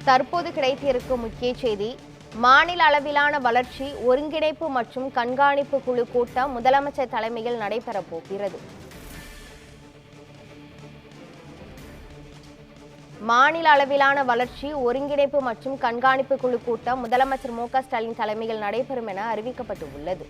தற்போது கிடைத்திருக்கும் முக்கிய செய்தி, மாநில அளவிலான வளர்ச்சி ஒருங்கிணைப்பு மற்றும் கண்காணிப்பு குழு கூட்டம் முதலமைச்சர் தலைமையில் நடைபெறப் போகிறது. மாநில அளவிலான வளர்ச்சி ஒருங்கிணைப்பு மற்றும் கண்காணிப்பு குழு கூட்டம் முதலமைச்சர் மு.க. ஸ்டாலின் தலைமையில் நடைபெறும் என அறிவிக்கப்பட்டுள்ளது.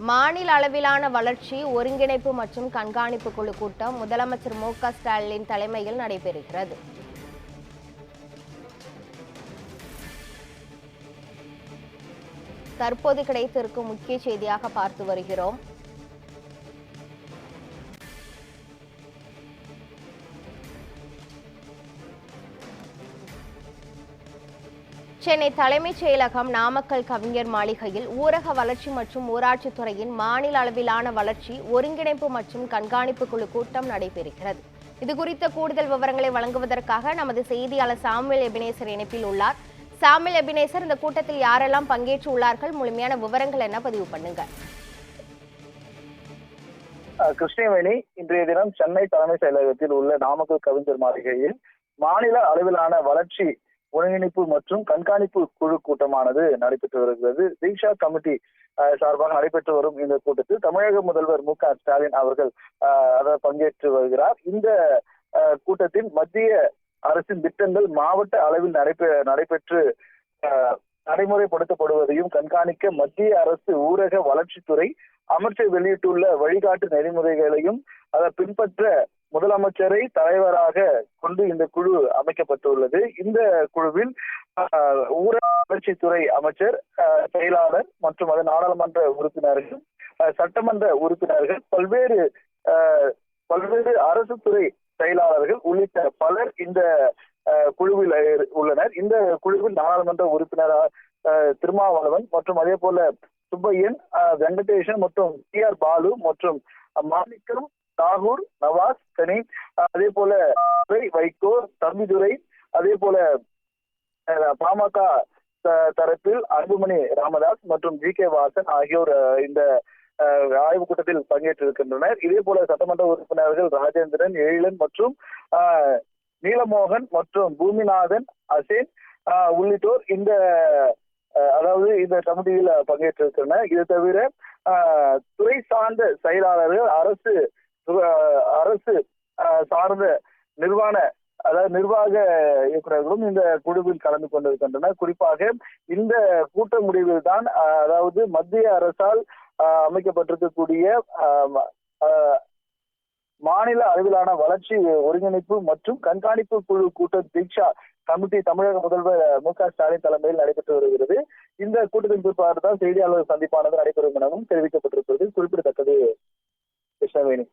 மாநில அளவிலான வளர்ச்சி ஒருங்கிணைப்பு மற்றும் கண்காணிப்பு குழு கூட்டம் முதலமைச்சர் மு.க. ஸ்டாலின் தலைமையில் நடைபெறுகிறது. தற்போது கிடைத்திருக்கும் முக்கிய செய்தியாக பார்த்து வருகிறோம். சென்னை தலைமைச் செயலகம் நாமக்கல் கவிஞர் மாளிகையில் ஊரக வளர்ச்சி மற்றும் ஊராட்சித் துறையின் மாநில அளவிலான வளர்ச்சி ஒருங்கிணைப்பு மற்றும் கண்காணிப்பு குழு கூட்டம் நடைபெறுகிறது. இதுகுறித்த கூடுதல் விவரங்களை வழங்குவதற்காக நமது செய்தியாளர் சாமுவேல் எபினேசர் இணைப்பில் உள்ளார். சாமுவேல் எபினேசர், இந்த கூட்டத்தில் யாரெல்லாம் பங்கேற்று உள்ளார்கள், முழுமையான விவரங்கள் என்ன பதிவு பண்ணுங்க. கிருஷ்ணவேணி, இன்றைய தினம் சென்னை தலைமைச் செயலகத்தில் உள்ள நாமக்கல் கவிஞர் மாளிகையில் மாநில அளவிலான வளர்ச்சி ஒருங்கிணைப்பு மற்றும் கண்காணிப்பு குழு கூட்டமானது நடைபெற்று வருகிறது. தீக்ஷா கமிட்டி சார்பாக நடைபெற்று வரும் இந்த கூட்டத்தில் தமிழக முதல்வர் மு.க. ஸ்டாலின் அவர்கள் பங்கேற்று வருகிறார். இந்த கூட்டத்தில் மத்திய அரசின் திட்டங்கள் மாவட்ட அளவில் நடைபெற்று நடைமுறைப்படுத்தப்படுவதையும் கண்காணிக்க மத்திய அரசு ஊரக வளர்ச்சித்துறை அமைச்சர் வெளியிட்டுள்ள வழிகாட்டு நெறிமுறைகளையும் அதை பின்பற்ற முதலமைச்சரை தலைவராக கொண்டு இந்த குழு அமைக்கப்பட்டுள்ளது. இந்த குழுவில் ஊரக வளர்ச்சித்துறை அமைச்சர், செயலாளர் மற்றும் அதன் நாடாளுமன்ற உறுப்பினர்கள், சட்டமன்ற உறுப்பினர்கள், பல்வேறு அரசு துறை செயலாளர்கள் உள்ளிட்ட பலர் இந்த குழுவில் உள்ளனர். இந்த குழுவில் நாடாளுமன்ற உறுப்பினர் திருமாவளவன் மற்றும் அதே போல சுப்பையன், வெங்கடேசன் மற்றும் டி.ஆர். பாலு மற்றும் மாணிக்கம், தாகூர், நவாஸ் கனி, அதே போல வைகோ, தம்பிதுரை, அதே போல பாமக தரப்பில் அன்புமணி ராமதாஸ் மற்றும் ஜி.கே. வாசன் ஆகியோர் இந்த ஆய்வுக் கூட்டத்தில் பங்கேற்றிருக்கின்றனர். இதே போல சட்டமன்ற உறுப்பினர்கள் ராஜேந்திரன், எழிலன் மற்றும் நீலமோகன் மற்றும் பூமிநாதன், அசேன் உள்ளிட்டோர் இந்த கமிட்டியில் பங்கேற்றிருக்கின்றனர். இது தவிர துறை சார்ந்த செயலாளர்கள், அரசு சார்ந்த நிர்வாக இயக்குநர்களும் இந்த குழுவில் கலந்து கொண்டிருக்கின்றனர். குறிப்பாக இந்த கூட்ட முடிவில் தான் மத்திய அரசால் அமைக்கப்பட்டிருக்கக்கூடிய மாநில அளவிலான வளர்ச்சி ஒருங்கிணைப்பு மற்றும் கண்காணிப்பு குழு கூட்டம் தீக்ஷா கமிட்டி தமிழக முதல்வர் மு.க. ஸ்டாலின் தலைமையில் நடைபெற்று வருகிறது. இந்த கூட்டத்தின் பிற்பாடு தான் செய்தியாளர் சந்திப்பானது நடைபெறும் எனவும் தெரிவிக்கப்பட்டிருப்பது குறிப்பிடத்தக்கது. கிருஷ்ணவேணி.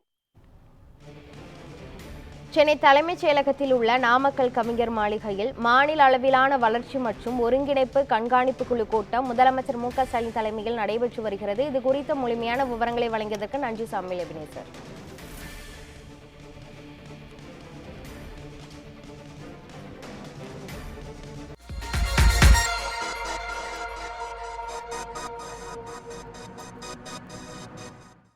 சென்னை தலைமைச் செயலகத்தில் உள்ள நாமக்கல் கவிஞர் மாளிகையில் மாநில அளவிலான வளர்ச்சி மற்றும் ஒருங்கிணைப்பு கண்காணிப்பு குழு கூட்டம் முதலமைச்சர் மு.க. ஸ்டாலின் தலைமையில் நடைபெற்று வருகிறது. இது குறித்த முழுமையான விவரங்களை வழங்கியதற்கு நன்றி சாமுவேல் எபினேசர்.